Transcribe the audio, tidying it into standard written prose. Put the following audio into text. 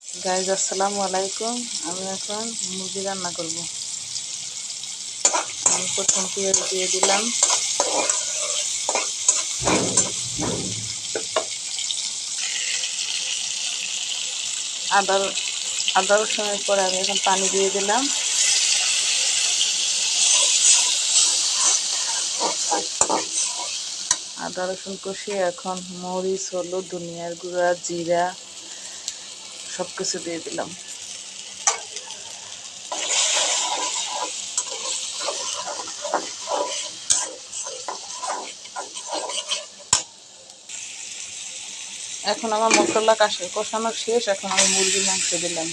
Guys আসসালামু আলাইকুম। আমি এখন মুরগি রান্না করব। আমি প্রথম পেঁয়াজ দিয়ে দিলাম, আদা আদা রসুনের পরে আমি এখন পানি দিয়ে দিলাম। আদা রসুন কষিয়ে এখন মরিচ, হলুদ, ধনিয়ার গুঁড়া, জিরা সব কিছু দিয়ে দিলাম। এখন আমার মশলা কষানো শেষ। এখন আমি মুরগির মাংস দিলাম।